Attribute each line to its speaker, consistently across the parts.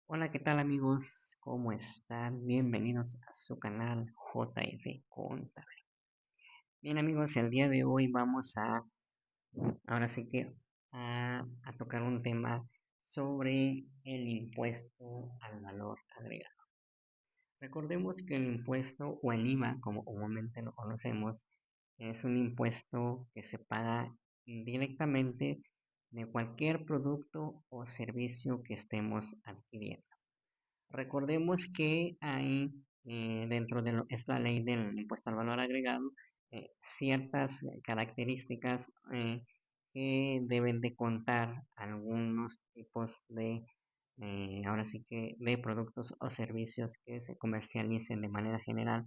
Speaker 1: Hola, ¿qué tal amigos? ¿Cómo están? Bienvenidos a su canal JR Contable. Bien amigos, el día de hoy vamos ahora sí que a tocar un tema sobre el impuesto al valor agregado. Recordemos que el impuesto o el IVA, como comúnmente lo conocemos, es un impuesto que se paga directamente de cualquier producto o servicio que estemos adquiriendo. Recordemos que hay dentro de lo que es la ley del impuesto al valor agregado ciertas características que deben de contar algunos tipos ahora sí que de productos o servicios que se comercialicen de manera general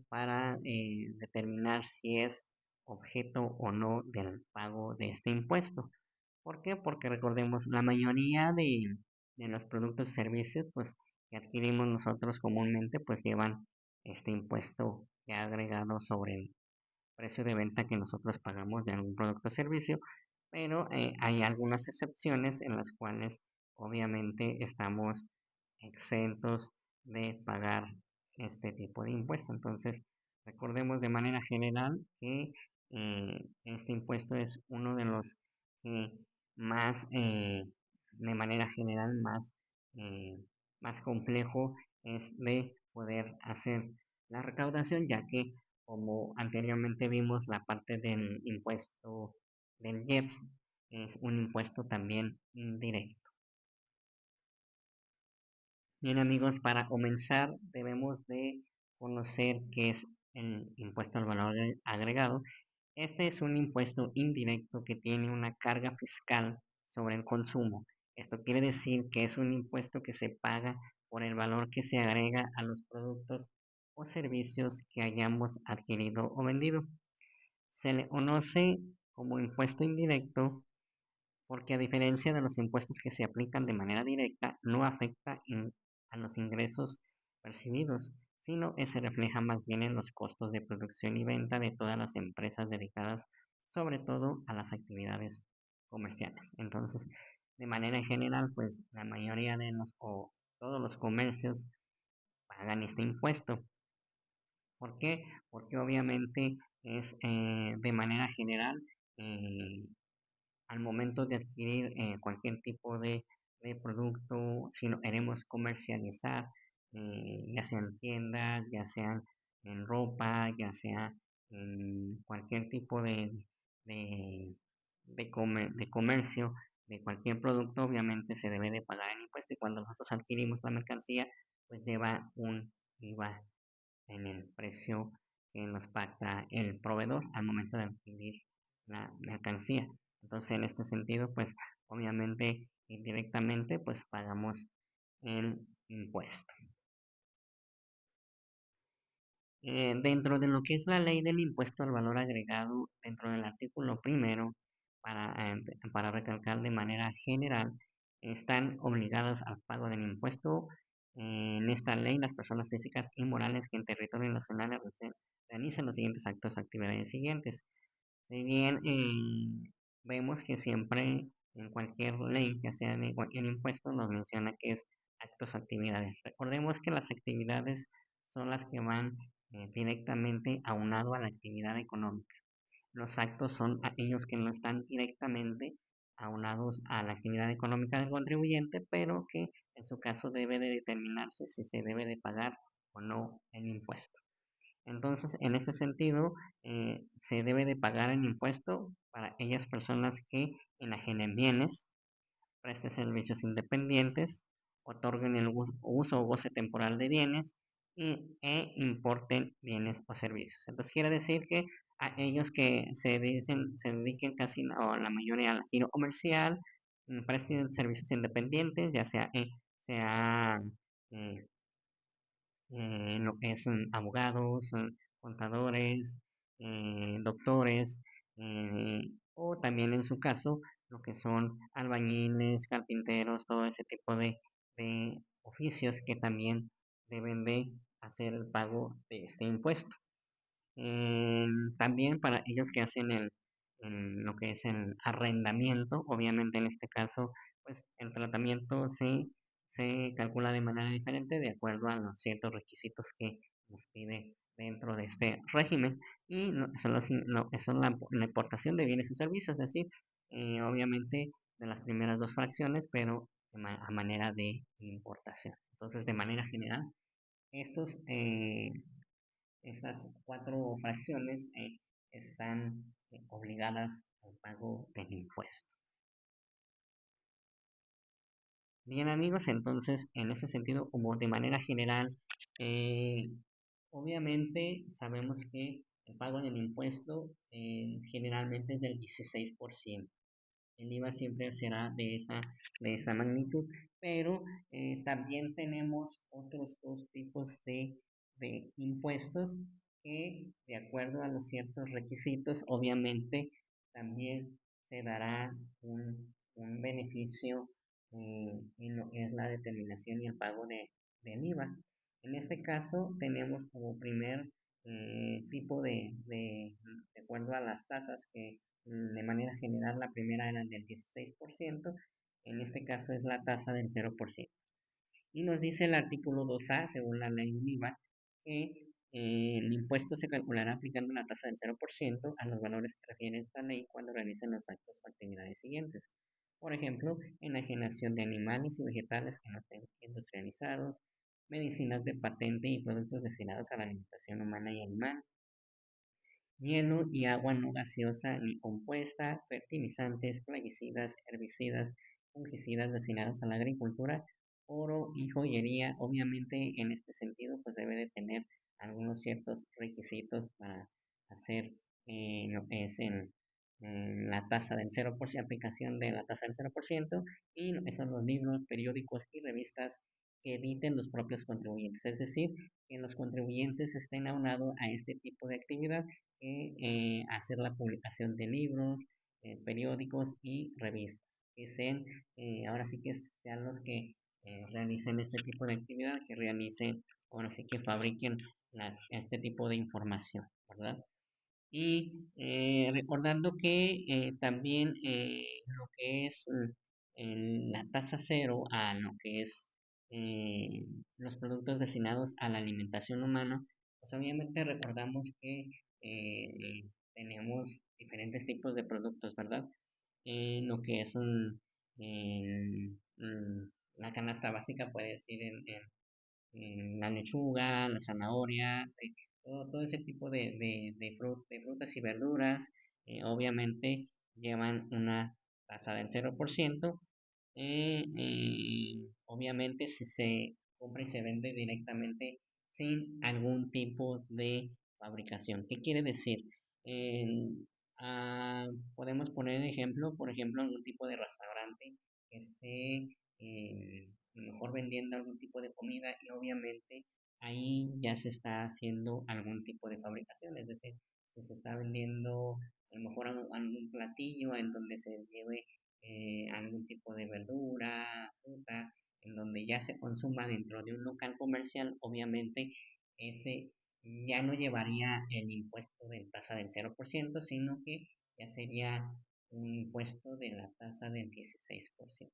Speaker 1: para determinar si es objeto o no del pago de este impuesto. ¿Por qué? Porque recordemos, la mayoría de los productos y servicios pues, que adquirimos nosotros comúnmente pues llevan este impuesto ya agregado sobre el precio de venta que nosotros pagamos de algún producto o servicio, pero hay algunas excepciones en las cuales obviamente estamos exentos de pagar este tipo de impuesto. Entonces, recordemos de manera general que este impuesto es uno de los que más, de manera general, eh, más complejo es de poder hacer la recaudación, ya que como anteriormente vimos, la parte del impuesto del IEPS es un impuesto también indirecto. Bien amigos, para comenzar debemos de conocer qué es el impuesto al valor agregado. Este es un impuesto indirecto que tiene una carga fiscal sobre el consumo. Esto quiere decir que es un impuesto que se paga por el valor que se agrega a los productos o servicios que hayamos adquirido o vendido. Se le conoce como impuesto indirecto porque a diferencia de los impuestos que se aplican de manera directa, no afecta a los ingresos percibidos, sino que se refleja más bien en los costos de producción y venta de todas las empresas dedicadas sobre todo a las actividades comerciales. Entonces, de manera general, pues la mayoría de los o todos los comercios pagan este impuesto. ¿Por qué? Porque obviamente es de manera general eh, al momento de adquirir cualquier tipo de producto, si lo queremos comercializar, ya sea en tiendas, ya sea en ropa, ya sea en cualquier tipo de, de comercio, de cualquier producto, obviamente se debe de pagar el impuesto y cuando nosotros adquirimos la mercancía, pues lleva un IVA en el precio que nos pacta el proveedor al momento de adquirir la mercancía. Entonces, en este sentido, pues obviamente indirectamente, pues pagamos el impuesto. Dentro de lo que es la ley del impuesto al valor agregado, dentro del artículo primero, para recalcar de manera general, están obligadas al pago del impuesto. En esta ley, las personas físicas y morales que en territorio nacional realicen los siguientes actos o actividades siguientes. Si bien vemos que siempre en cualquier ley, ya sea de cualquier impuesto, nos menciona que es actos o actividades. Recordemos que las actividades son las que van directamente aunado a la actividad económica. Los actos son aquellos que no están directamente aunados a la actividad económica del contribuyente, pero que en su caso debe de determinarse si se debe de pagar o no el impuesto. Entonces, en este sentido, se debe de pagar el impuesto para aquellas personas que enajenen bienes, presten servicios independientes, otorguen el uso o goce temporal de bienes e importen bienes o servicios. Entonces, quiere decir que aquellos que se dediquen casi o la mayoría al giro comercial, presten servicios independientes, ya sea eh, lo que son abogados, contadores, doctores, o también en su caso lo que son albañiles, carpinteros, todo ese tipo de oficios que también deben de hacer el pago de este impuesto. También para ellos que hacen lo que es el arrendamiento, obviamente en este caso, pues el tratamiento se calcula de manera diferente de acuerdo a los ciertos requisitos que nos pide dentro de este régimen y son, son la importación de bienes y servicios, es decir, obviamente de las primeras dos fracciones, pero a manera de importación. Entonces, de manera general, estos, estas cuatro fracciones están obligadas al pago del impuesto. Bien amigos, entonces en ese sentido, como de manera general, eh, obviamente sabemos que el pago del impuesto generalmente es del 16%. El IVA siempre será de esa magnitud, pero también tenemos otros dos tipos de impuestos que, de acuerdo a los ciertos requisitos, obviamente también se dará un beneficio en lo que es la determinación y el pago del IVA. En este caso, tenemos como primer tipo de acuerdo a las tasas que de manera general, la primera era del 16%, en este caso es la tasa del 0%. Y nos dice el artículo 2A, según la ley UNIVA, que el impuesto se calculará aplicando una tasa del 0% a los valores que refiere esta ley cuando realicen los actos o actividades siguientes. Por ejemplo, enajenación de animales y vegetales que no estén industrializados, medicinas de patente y productos destinados a la alimentación humana y animal, hielo y agua no gaseosa ni compuesta, fertilizantes, plaguicidas, herbicidas, fungicidas destinados a la agricultura, oro y joyería. Obviamente, en este sentido, pues debe de tener algunos ciertos requisitos para hacer lo que es en la tasa del 0%, aplicación de la tasa del 0%, y lo que son los libros, periódicos y revistas que editen los propios contribuyentes. Es decir, que los contribuyentes estén aunados a este tipo de actividad hacer la publicación de libros, periódicos y revistas, que sean, ahora sí que sean los que realicen este tipo de actividad, que realicen, ahora sí que fabriquen este tipo de información, ¿verdad? Y recordando que también lo que es la tasa cero a lo que es los productos destinados a la alimentación humana, pues obviamente recordamos que tenemos diferentes tipos de productos, ¿verdad? Lo que es la canasta básica puede decir la lechuga, la zanahoria, todo ese tipo de frutas y verduras, obviamente llevan una tasa del 0%. Obviamente si se compra y se vende directamente sin algún tipo de fabricación. ¿Qué quiere decir? Eh, ah, Podemos poner ejemplo, por ejemplo, algún tipo de restaurante que esté a lo mejor vendiendo algún tipo de comida y obviamente ahí ya se está haciendo algún tipo de fabricación, es decir, si se está vendiendo a lo mejor algún platillo en donde se lleve algún tipo de verdura, fruta, en donde ya se consuma dentro de un local comercial, obviamente ese ya no llevaría el impuesto de tasa del 0%, sino que ya sería un impuesto de la tasa del 16%.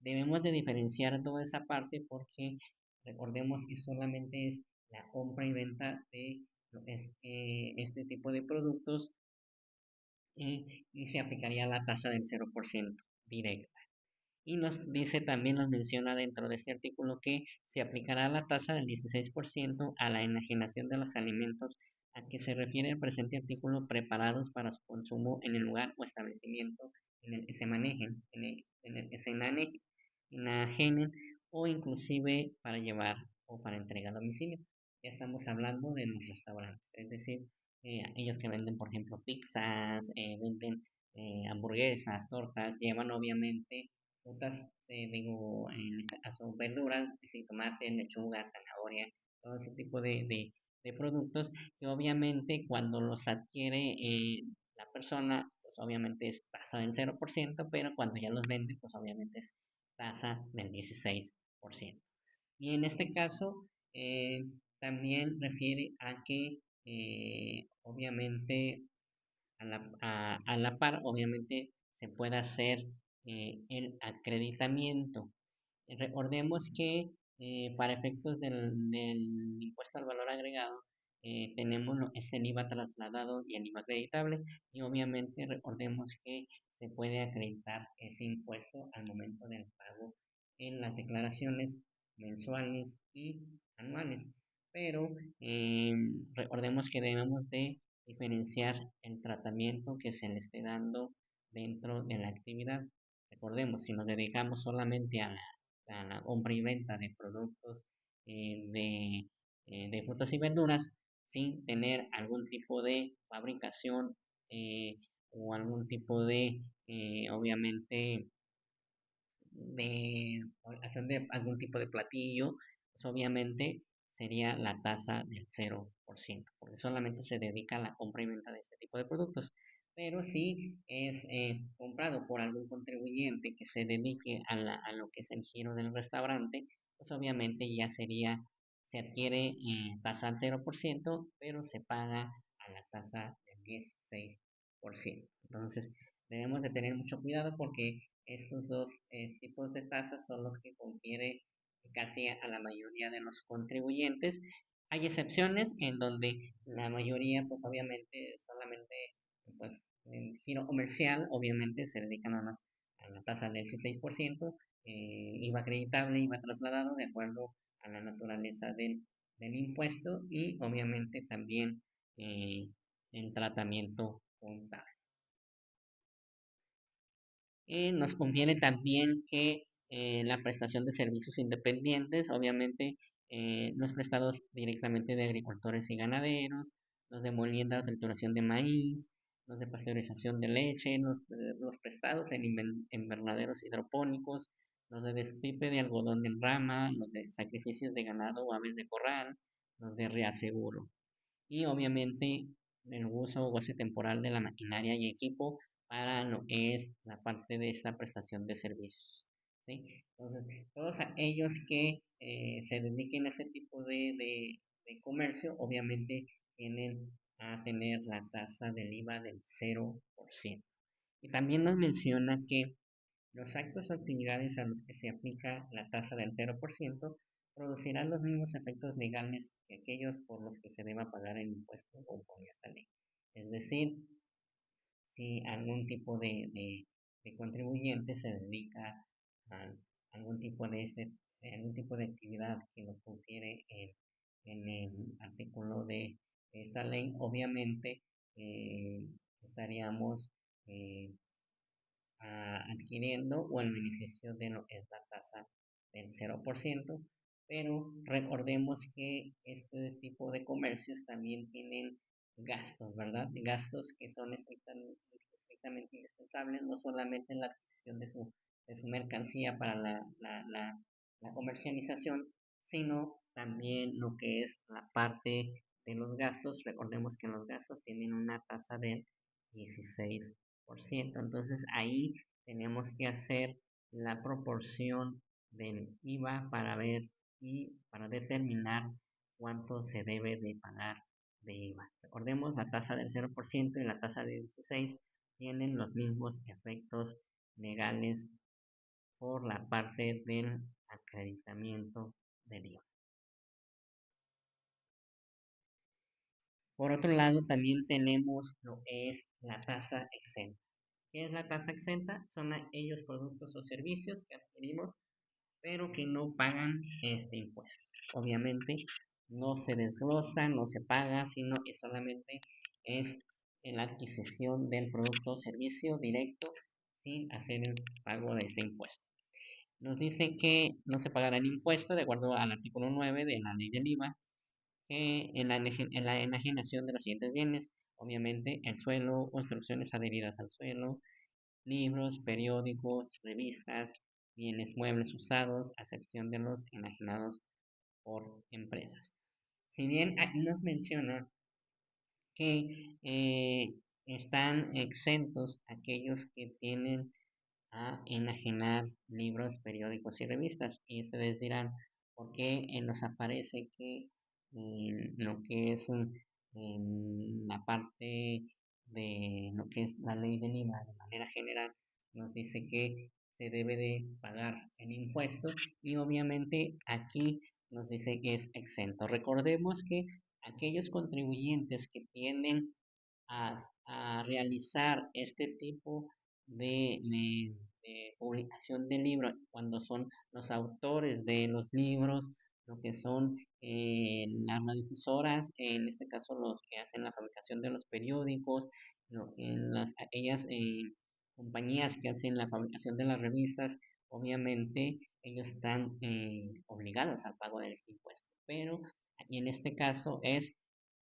Speaker 1: Debemos de diferenciar toda esa parte porque recordemos que solamente es la compra y venta de este tipo de productos y se aplicaría la tasa del 0% directa. Y nos dice también, nos menciona dentro de este artículo que se aplicará la tasa del 16% a la enajenación de los alimentos a que se refiere el presente artículo preparados para su consumo en el lugar o establecimiento en el que se manejen, en el que se enajenen o inclusive para llevar o para entrega a domicilio. Ya estamos hablando de los restaurantes, es decir, ellos que venden, por ejemplo, pizzas, venden hamburguesas, tortas, llevan obviamente frutas, digo, en este caso verduras, es decir, tomate, lechuga, zanahoria, todo ese tipo de productos que obviamente cuando los adquiere la persona, pues obviamente es tasa del 0%, pero cuando ya los vende, pues obviamente es tasa del 16%. Y en este caso, también refiere a que obviamente a la par, obviamente se puede hacer el acreditamiento. Recordemos que para efectos del impuesto al valor agregado, tenemos lo que es el IVA trasladado y el IVA acreditable, y obviamente recordemos que se puede acreditar ese impuesto al momento del pago en las declaraciones mensuales y anuales. Pero recordemos que debemos de diferenciar el tratamiento que se le esté dando dentro de la actividad. Recordemos, si nos dedicamos solamente a la compra y venta de productos de frutas y verduras sin tener algún tipo de fabricación eh, o algún tipo de, obviamente, de hacer de algún tipo de platillo, pues obviamente sería la tasa del 0%, porque solamente se dedica a la compra y venta de este tipo de productos. Pero si es comprado por algún contribuyente que se dedique a lo que es el giro del restaurante, pues obviamente ya sería, se adquiere tasa al 0%, pero se paga a la tasa del 16%. Entonces, debemos de tener mucho cuidado porque estos dos tipos de tasas son los que confiere casi a la mayoría de los contribuyentes. Hay excepciones en donde la mayoría, pues obviamente, solamente, pues, en giro comercial, obviamente se dedican a, a la tasa del 16%, IVA acreditable, IVA trasladado, de acuerdo a la naturaleza del impuesto y obviamente también el tratamiento contable. Nos conviene también que la prestación de servicios independientes, obviamente, los prestados directamente de agricultores y ganaderos, los de molienda o trituración de maíz, los de pasteurización de leche, los prestados en invernaderos hidropónicos, los de destripe de algodón en rama, los de sacrificios de ganado o aves de corral, los de reaseguro y obviamente el uso o goce temporal de la maquinaria y equipo para lo que es la parte de esta prestación de servicios. ¿Sí? Entonces, todos aquellos que se dediquen a este tipo de comercio, obviamente tienen a tener la tasa del IVA del 0%. Y también nos menciona que los actos o actividades a los que se aplica la tasa del 0% producirán los mismos efectos legales que aquellos por los que se deba pagar el impuesto conforme a esta ley. Es decir, si algún tipo de contribuyente se dedica a algún tipo algún tipo de actividad que nos confiere en el artículo de esta ley, obviamente eh, estaríamos eh, adquiriendo o el beneficio de lo que es la tasa del 0%, pero recordemos que este tipo de comercios también tienen gastos, ¿verdad? Gastos que son estrictamente indispensables, no solamente en la adquisición de su mercancía para la comercialización, sino también lo que es la parte de los gastos. Recordemos que los gastos tienen una tasa del 16%. Entonces ahí tenemos que hacer la proporción del IVA para ver y para determinar cuánto se debe de pagar de IVA. Recordemos, la tasa del 0% y la tasa del 16% tienen los mismos efectos legales por la parte del acreditamiento del IVA. Por otro lado, también tenemos lo que es la tasa exenta. ¿Qué es la tasa exenta? Son aquellos productos o servicios que adquirimos, pero que no pagan este impuesto. Obviamente, no se desglosa, no se paga, sino que solamente es la adquisición del producto o servicio directo sin hacer el pago de este impuesto. Nos dice que no se pagará el impuesto de acuerdo al artículo 9 de la ley del IVA en la enajenación de los siguientes bienes, obviamente el suelo, construcciones adheridas al suelo, libros, periódicos, revistas, bienes muebles usados, a excepción de los enajenados por empresas. Si bien aquí nos menciona que están exentos aquellos que tienen a enajenar libros, periódicos y revistas. Y ustedes dirán, ¿por qué nos aparece que lo que es en la parte de lo que es la ley del IVA de manera general nos dice que se debe de pagar el impuesto y obviamente aquí nos dice que es exento. Recordemos que aquellos contribuyentes que tienden a, a realizar este tipo de publicación de libros, cuando son los autores de los libros, lo que son las radiodifusoras, en este caso los que hacen la fabricación de los periódicos, en aquellas compañías que hacen la fabricación de las revistas, obviamente ellos están obligados al pago de este impuesto, pero en este caso es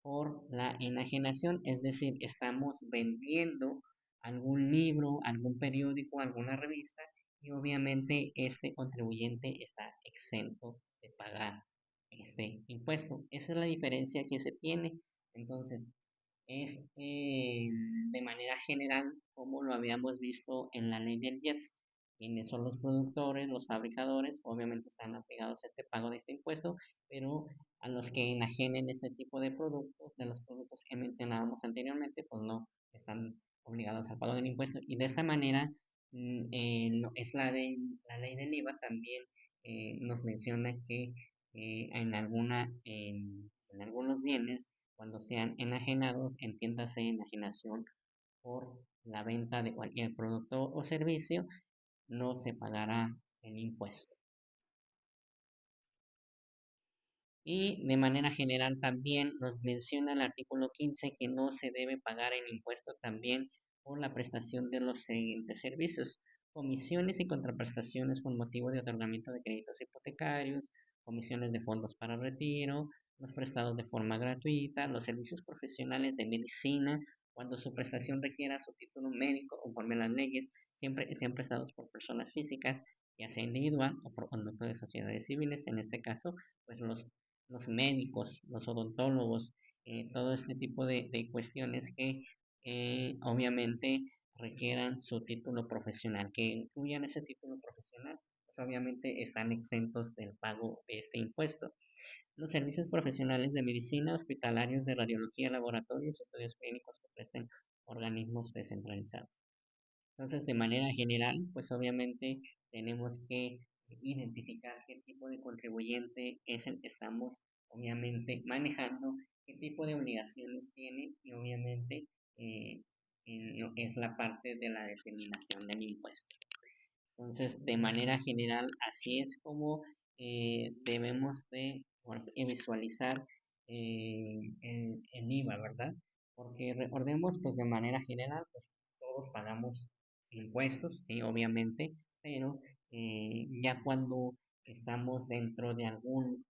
Speaker 1: por la enajenación, es decir, estamos vendiendo algún libro, algún periódico, alguna revista y obviamente este contribuyente está exento de pagar este impuesto. Esa es la diferencia que se tiene. Entonces, es de manera general como lo habíamos visto en la ley del IEPS. Quienes son los productores, los fabricadores, obviamente están apegados a este pago de este impuesto, pero a los que enajenen este tipo de productos, de los productos que mencionábamos anteriormente, pues no están obligados al pago del impuesto. Y de esta manera, es la ley del IVA también nos menciona que en algunos bienes cuando sean enajenados, entiéndase enajenación por la venta de cualquier producto o servicio, no se pagará el impuesto. Y de manera general también nos menciona el artículo 15 que no se debe pagar el impuesto también por la prestación de los siguientes servicios: comisiones y contraprestaciones con motivo de otorgamiento de créditos hipotecarios, comisiones de fondos para retiro, los prestados de forma gratuita, los servicios profesionales de medicina, cuando su prestación requiera su título médico conforme a las leyes, siempre que sean prestados por personas físicas, ya sea individual o por conducto de sociedades civiles, en este caso, pues los médicos, los odontólogos, todo este tipo de cuestiones que obviamente requieran su título profesional, que incluyan ese título profesional, pues obviamente están exentos del pago de este impuesto. Los servicios profesionales de medicina, hospitalarios, de radiología, laboratorios, estudios clínicos que presten organismos descentralizados. Entonces, de manera general, pues obviamente tenemos que identificar qué tipo de contribuyente es el que estamos obviamente manejando, qué tipo de obligaciones tiene y obviamente eh, es la parte de la determinación del impuesto. Entonces, de manera general, así es como debemos de visualizar el IVA, ¿verdad? Porque recordemos, pues de manera general, pues todos pagamos impuestos, sí, obviamente, pero ya cuando estamos dentro de algún,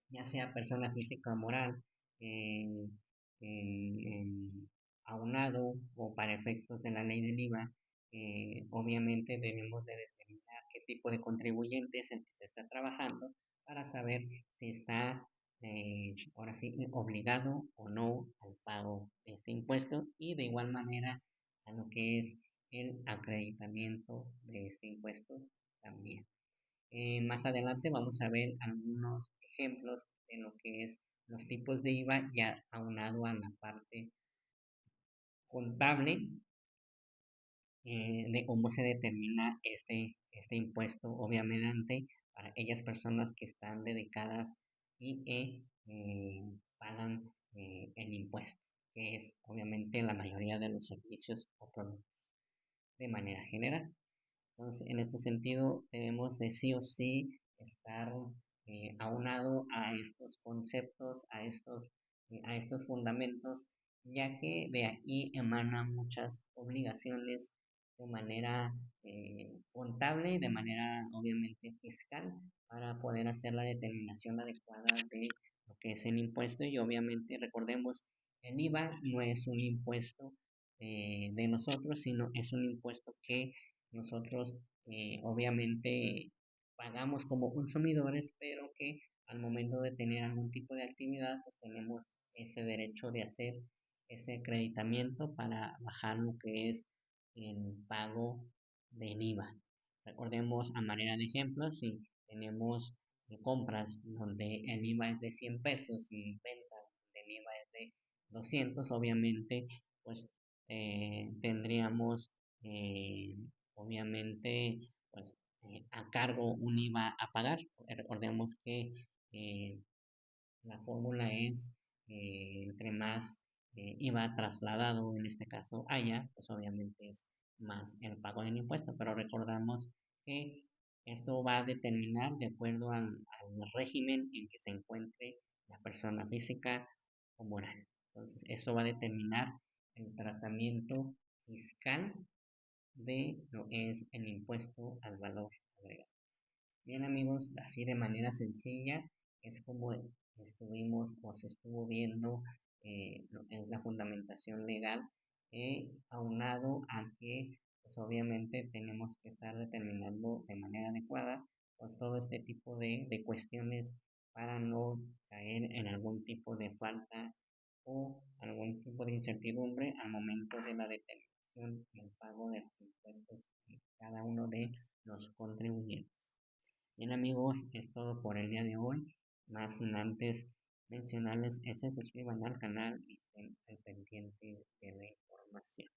Speaker 1: ya sea persona física o moral, eh, aunado o para efectos de la ley del IVA, obviamente debemos de determinar qué tipo de contribuyente es el que se está trabajando para saber si está ahora sí obligado o no al pago de este impuesto y de igual manera a lo que es el acreditamiento de este impuesto también. Más adelante vamos a ver algunos ejemplos de lo que es los tipos de IVA ya aunado a la parte contable de cómo se determina este impuesto, obviamente, para aquellas personas que están dedicadas y pagan el impuesto, que es obviamente la mayoría de los servicios o productos de manera general. Entonces, en este sentido, debemos de sí o sí estar aunado a estos conceptos, a estos fundamentos, ya que de aquí emanan muchas obligaciones de manera contable y de manera obviamente fiscal para poder hacer la determinación adecuada de lo que es el impuesto y obviamente recordemos, el IVA no es un impuesto de nosotros, sino es un impuesto que nosotros obviamente pagamos como consumidores, pero que al momento de tener algún tipo de actividad, pues tenemos ese derecho de hacer ese acreditamiento para bajar lo que es el pago del IVA. Recordemos a manera de ejemplo, si tenemos compras donde el IVA es de 100 pesos y ventas donde el IVA es de 200, obviamente pues tendríamos obviamente, pues a cargo un IVA a pagar. Recordemos que eh, la fórmula es entre más IVA trasladado, en este caso haya, pues obviamente es más el pago del impuesto, pero recordamos que esto va a determinar de acuerdo al régimen en que se encuentre la persona física o moral. Entonces, eso va a determinar el tratamiento fiscal de lo que es el impuesto al valor agregado. Bien amigos, así de manera sencilla es como estuvimos o se estuvo viendo lo que es la fundamentación legal, aunado a que pues obviamente tenemos que estar determinando de manera adecuada pues todo este tipo de cuestiones para no caer en algún tipo de falta o algún tipo de incertidumbre al momento de la determinación y el pago de los impuestos de cada uno de los contribuyentes. Bien amigos, es todo por el día de hoy. Más sin antes mencionarles, se suscriban al canal y estén al pendiente de la información.